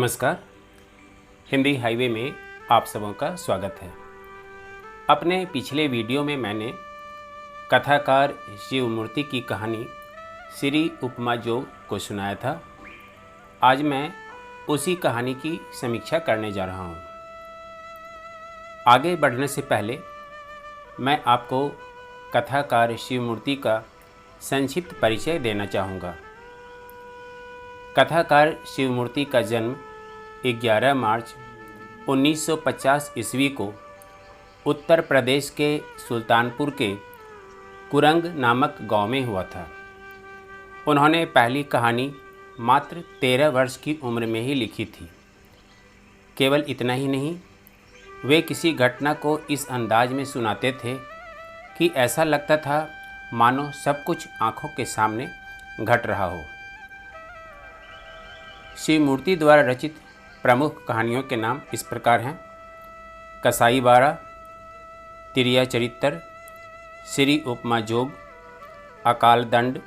नमस्कार। हिंदी हाईवे में आप सबों का स्वागत है। अपने पिछले वीडियो में मैंने कथाकार शिवमूर्ति की कहानी श्री उपमा जोग को सुनाया था। आज मैं उसी कहानी की समीक्षा करने जा रहा हूँ। आगे बढ़ने से पहले मैं आपको कथाकार शिवमूर्ति का संक्षिप्त परिचय देना चाहूँगा। कथाकार शिवमूर्ति का जन्म 11 मार्च 1950 ईस्वी को उत्तर प्रदेश के सुल्तानपुर के कुरंग नामक गांव में हुआ था। उन्होंने पहली कहानी मात्र 13 वर्ष की उम्र में ही लिखी थी। केवल इतना ही नहीं, वे किसी घटना को इस अंदाज में सुनाते थे कि ऐसा लगता था मानो सब कुछ आंखों के सामने घट रहा हो। शिवमूर्ति द्वारा रचित प्रमुख कहानियों के नाम इस प्रकार हैं: कसाई बारा, तिरिया चरित्र, श्री उपमा जोग, अकाल दंड,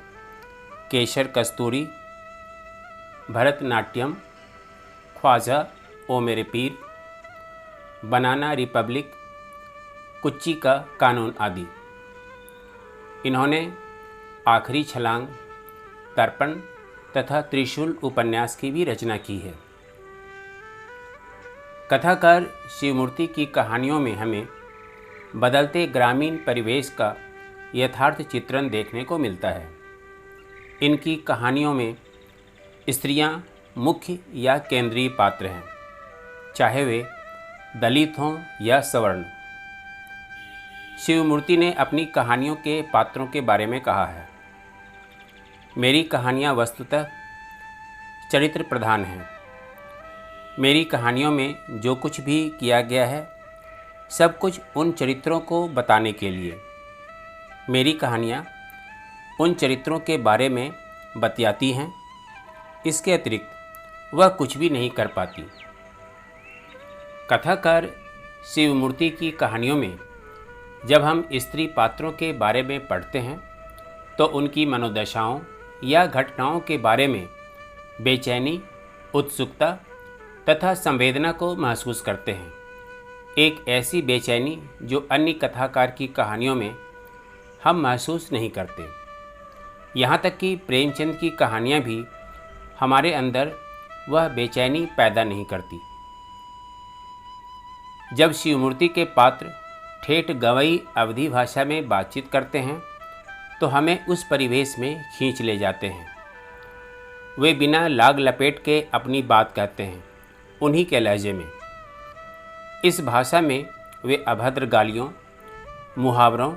केशर कस्तूरी, भरतनाट्यम, ख्वाजा ओ मेरे पीर, बनाना रिपब्लिक, कुच्ची का कानून आदि। इन्होंने आखिरी छलांग, तर्पण तथा त्रिशूल उपन्यास की भी रचना की है। कथाकार शिवमूर्ति की कहानियों में हमें बदलते ग्रामीण परिवेश का यथार्थ चित्रण देखने को मिलता है। इनकी कहानियों में स्त्रियां मुख्य या केंद्रीय पात्र हैं, चाहे वे दलित हों या सवर्ण। शिवमूर्ति ने अपनी कहानियों के पात्रों के बारे में कहा है, मेरी कहानियाँ वस्तुतः चरित्र प्रधान हैं। मेरी कहानियों में जो कुछ भी किया गया है सब कुछ उन चरित्रों को बताने के लिए। मेरी कहानियाँ उन चरित्रों के बारे में बतियाती हैं, इसके अतिरिक्त वह कुछ भी नहीं कर पाती। कथाकार शिवमूर्ति की कहानियों में जब हम स्त्री पात्रों के बारे में पढ़ते हैं तो उनकी मनोदशाओं या घटनाओं के बारे में बेचैनी, उत्सुकता तथा संवेदना को महसूस करते हैं। एक ऐसी बेचैनी जो अन्य कथाकार की कहानियों में हम महसूस नहीं करते। यहाँ तक कि प्रेमचंद की कहानियाँ भी हमारे अंदर वह बेचैनी पैदा नहीं करती। जब शिवमूर्ति के पात्र ठेठ गवई अवधी भाषा में बातचीत करते हैं तो हमें उस परिवेश में खींच ले जाते हैं। वे बिना लाग लपेट के अपनी बात कहते हैं, उन्हीं के लहजे में। इस भाषा में वे अभद्र गालियों, मुहावरों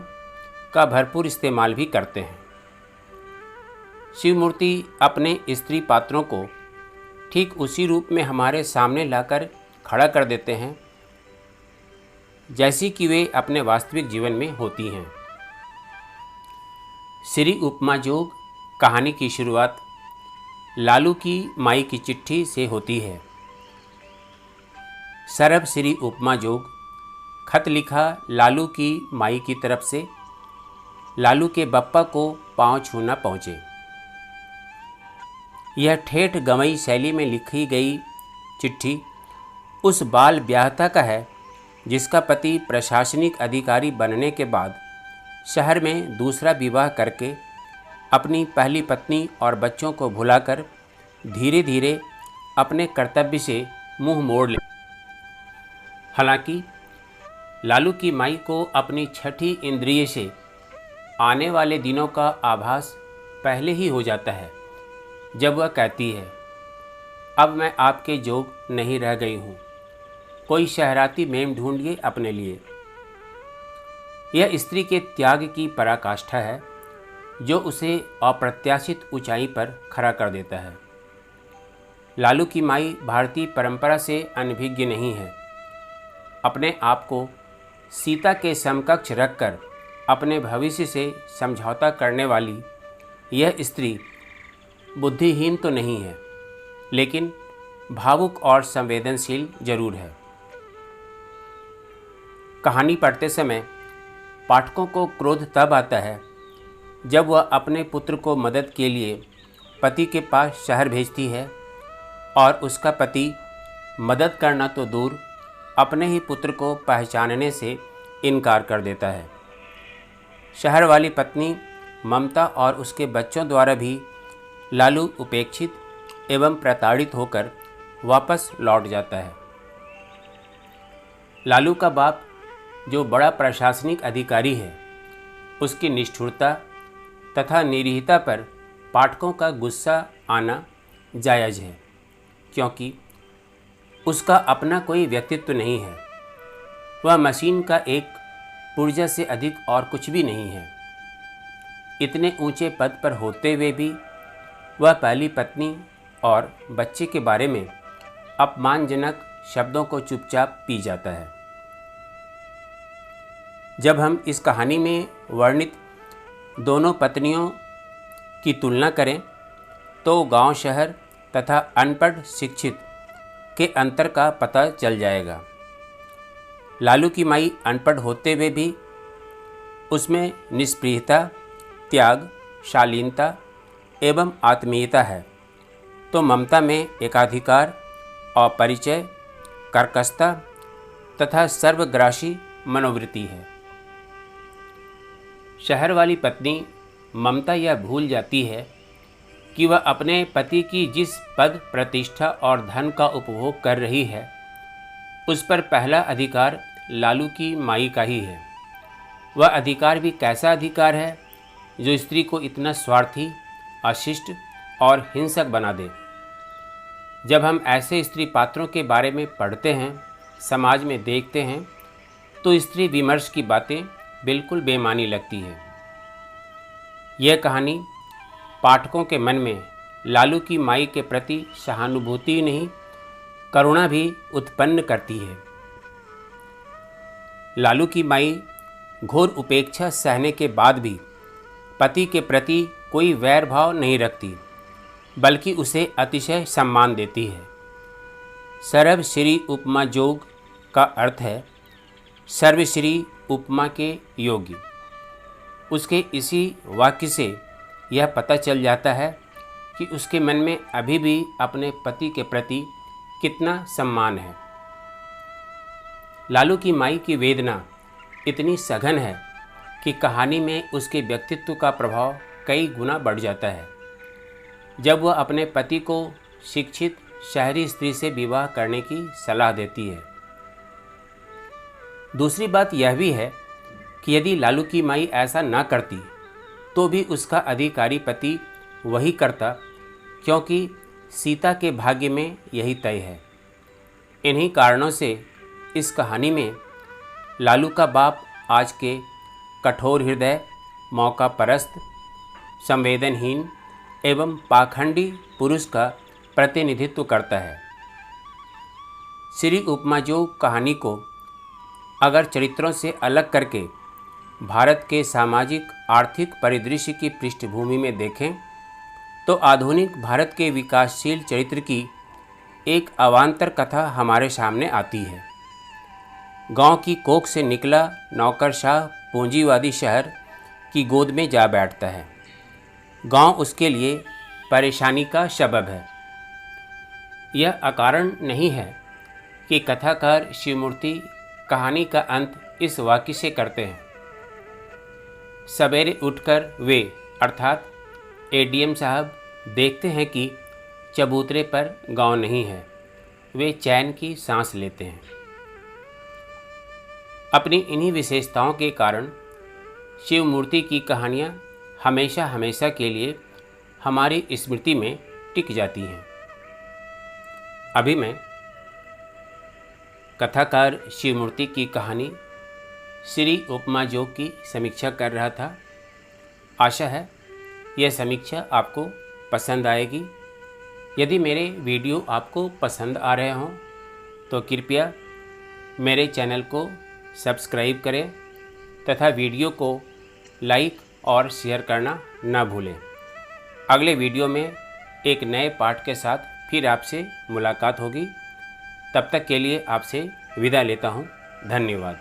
का भरपूर इस्तेमाल भी करते हैं। शिवमूर्ति अपने स्त्री पात्रों को ठीक उसी रूप में हमारे सामने लाकर खड़ा कर देते हैं जैसी कि वे अपने वास्तविक जीवन में होती हैं। श्री उपमा जोग कहानी की शुरुआत लालू की माई की चिट्ठी से होती है। सरब श्री उपमा जोग खत लिखा लालू की माई की तरफ से लालू के बप्पा को पांव छूना पहुँचे। यह ठेठ गवई शैली में लिखी गई चिट्ठी उस बाल ब्याहता का है जिसका पति प्रशासनिक अधिकारी बनने के बाद शहर में दूसरा विवाह करके अपनी पहली पत्नी और बच्चों को भुलाकर धीरे धीरे अपने कर्तव्य से मुंह मोड़ ले। हालांकि लालू की माई को अपनी छठी इंद्रिय से आने वाले दिनों का आभास पहले ही हो जाता है जब वह कहती है, अब मैं आपके जोग नहीं रह गई हूँ, कोई शहराती मेम ढूंढिए अपने लिए। यह स्त्री के त्याग की पराकाष्ठा है जो उसे अप्रत्याशित ऊंचाई पर खड़ा कर देता है। लालू की माई भारतीय परंपरा से अनभिज्ञ नहीं है। अपने आप को सीता के समकक्ष रखकर अपने भविष्य से समझौता करने वाली यह स्त्री बुद्धिहीन तो नहीं है, लेकिन भावुक और संवेदनशील जरूर है। कहानी पढ़ते समय पाठकों को क्रोध तब आता है जब वह अपने पुत्र को मदद के लिए पति के पास शहर भेजती है और उसका पति मदद करना तो दूर, अपने ही पुत्र को पहचानने से इनकार कर देता है। शहर वाली पत्नी ममता और उसके बच्चों द्वारा भी लालू उपेक्षित एवं प्रताड़ित होकर वापस लौट जाता है। लालू का बाप, जो बड़ा प्रशासनिक अधिकारी है, उसकी निष्ठुरता तथा निरीहता पर पाठकों का गुस्सा आना जायज़ है, क्योंकि उसका अपना कोई व्यक्तित्व नहीं है। वह मशीन का एक पुर्जा से अधिक और कुछ भी नहीं है। इतने ऊंचे पद पर होते हुए भी वह पहली पत्नी और बच्चे के बारे में अपमानजनक शब्दों को चुपचाप पी जाता है। जब हम इस कहानी में वर्णित दोनों पत्नियों की तुलना करें तो गांव शहर तथा अनपढ़ शिक्षित के अंतर का पता चल जाएगा। लालू की माई अनपढ़ होते हुए भी उसमें निष्प्रियता, त्याग, शालीनता एवं आत्मीयता है, तो ममता में एकाधिकार और परिचय, कर्कशता तथा सर्वग्रासी मनोवृत्ति है। शहर वाली पत्नी ममता यह भूल जाती है कि वह अपने पति की जिस पद, प्रतिष्ठा और धन का उपभोग कर रही है, उस पर पहला अधिकार लालू की माई का ही है। वह अधिकार भी कैसा अधिकार है जो स्त्री को इतना स्वार्थी, अशिष्ट और हिंसक बना दे। जब हम ऐसे स्त्री पात्रों के बारे में पढ़ते हैं, समाज में देखते हैं, तो स्त्री विमर्श की बातें बिल्कुल बेमानी लगती है। यह कहानी पाठकों के मन में लालू की माई के प्रति सहानुभूति नहीं, करुणा भी उत्पन्न करती है। लालू की माई घोर उपेक्षा सहने के बाद भी पति के प्रति कोई वैर भाव नहीं रखती, बल्कि उसे अतिशय सम्मान देती है। सर्वश्री उपमा जोग का अर्थ है सर्वश्री उपमा के योगी। उसके इसी वाक्य से यह पता चल जाता है कि उसके मन में अभी भी अपने पति के प्रति कितना सम्मान है। लालू की माई की वेदना इतनी सघन है कि कहानी में उसके व्यक्तित्व का प्रभाव कई गुना बढ़ जाता है। जब वह अपने पति को शिक्षित शहरी स्त्री से विवाह करने की सलाह देती है। दूसरी बात यह भी है कि यदि लालू की माई ऐसा ना करती तो भी उसका अधिकारी पति वही करता, क्योंकि सीता के भाग्य में यही तय है। इन्हीं कारणों से इस कहानी में लालू का बाप आज के कठोर हृदय, मौका परस्त, संवेदनहीन एवं पाखंडी पुरुष का प्रतिनिधित्व करता है। श्री उपमा जोग कहानी को अगर चरित्रों से अलग करके भारत के सामाजिक आर्थिक परिदृश्य की पृष्ठभूमि में देखें तो आधुनिक भारत के विकासशील चरित्र की एक अवान्तर कथा हमारे सामने आती है। गांव की कोख से निकला नौकरशाह पूंजीवादी शहर की गोद में जा बैठता है। गांव उसके लिए परेशानी का सबब है। यह अकारण नहीं है कि कथाकार शिवमूर्ति कहानी का अंत इस वाक्य से करते हैं। सवेरे उठकर वे अर्थात एडीएम साहब देखते हैं कि चबूतरे पर गांव नहीं है। वे चैन की सांस लेते हैं। अपनी इन्हीं विशेषताओं के कारण शिवमूर्ति की कहानियाँ हमेशा हमेशा के लिए हमारी स्मृति में टिक जाती हैं। अभी मैं कथाकार शिवमूर्ति की कहानी श्री उपमा जोग की समीक्षा कर रहा था। आशा है यह समीक्षा आपको पसंद आएगी। यदि मेरे वीडियो आपको पसंद आ रहे हों तो कृपया मेरे चैनल को सब्सक्राइब करें तथा वीडियो को लाइक और शेयर करना न भूलें। अगले वीडियो में एक नए पाठ के साथ फिर आपसे मुलाकात होगी। तब तक के लिए आपसे विदा लेता हूँ। धन्यवाद।